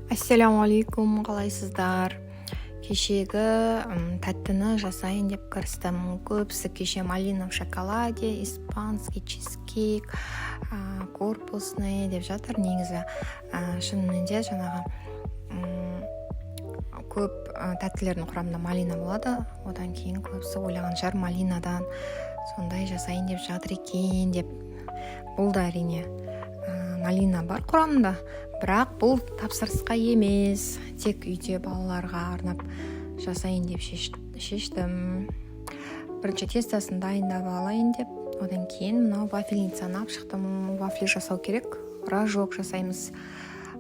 Ассалаумағалейкум, қалайсыздар? Кешегі тәттіні жасайын деп кірістім. Көбісі кеше малина в шоколаде, испанский чизкейк, корпусный деп жатыр. Негізі шынымен де жаңағы көп тәттілердің құрамында малина болады. Одан кейін көбісі ойлаған шығар малинадан сондай жасайын деп жатыр екен деп. Бұл да әрине малина бар құрамында, бірақ бұл тапсырысқа емес, тек үйде балаларға арнап жасайын деп шештім. Бірінші тестасын дайындап алайын деп, одан кейін мынау вафельницаны алып шықтым. Вафли жасау керек, рожок жасаймыз.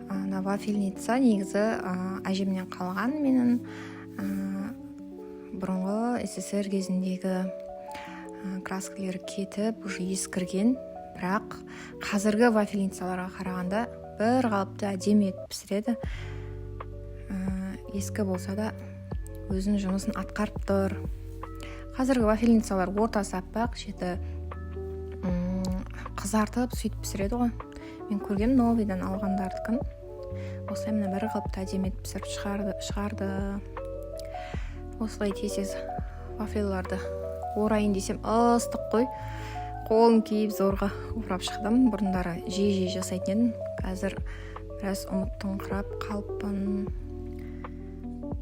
Вафельница негізі әжемнен қалған, менің бұрынғы СССР кезіндегі краскілері кетіп, уже ескірген. Бірақ қазіргі вафельницаларға қарағанда бір қалыпты әдемі етіп пісіреді. Ескі болса да өзінің жұмысын атқарып тұр. Қазіргі вафельницалар ортасы аппақ, шеті қызартып сөйтіп пісіреді ғой. Мен көргем новыйдан алғандардікін. Осылай мына бір қалыпты әдемі етіп пісіріп шығарды. Осылай тез вафельларды орайын десем, ыстық қой. Қолым киіп зорға орап шықтым. Бұрындары жиі жасайтын едім. Қазір біраз ұмыттыңқырап қалыппын.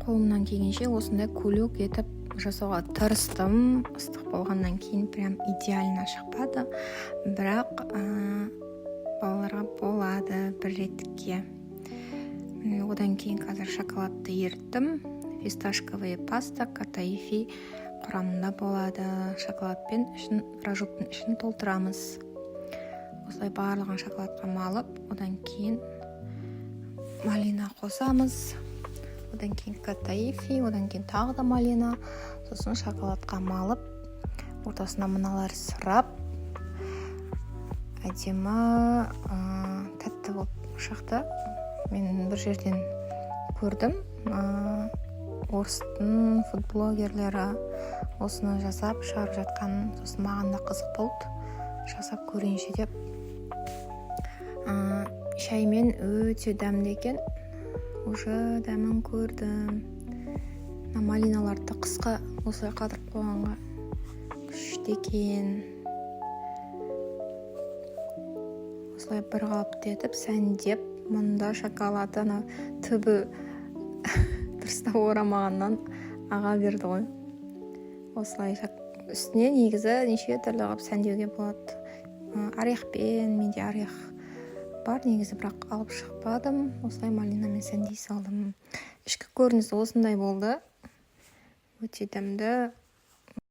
Қолымнан келгенше осындай көлік етіп жасауға тырыстым. Ыстық болғаннан кейін прям идеально шықпады. Бірақ балаларға болады бір реттікке. Одан кейін қазір шоколадты ерттім. Фисташковый паста, катаифи құрамында болады. Шоколадпен рожоктың ішін толтырамыз. Осылай барлығын шоколадқа малып, одан кейін малина қосамыз. Одан кейін катаифи, одан кейін тағы да малина. Сосын шоколадқа малып, ортасына мыналар сырап. Әдемі тәтті болып шықты. Мен бір жерден көрдім. Орыстың фудблогерлері осыны жасап шығарып жатқанын, сосын маған да қызық болды, жасап көрейінші деп. Шаймен өте дәмді екен, уже дәмін көрдім. Малиналарды қысқа осылай қатырып қойғанға күшті екен. Осылай бір қалыпты етіп, сәндеп, мұнда шоколаданы түбі дұрыстап орамағаннан аға берді ғой. Осылай үстіне негізі неше түрлі қылып сәндеуге болады. Орехпен, менде орех бар негізі, бірақ алып шықпадым. Осылай малинамен сәндей салдым. Ішкі көрінісі осындай болды. Өте дәмді.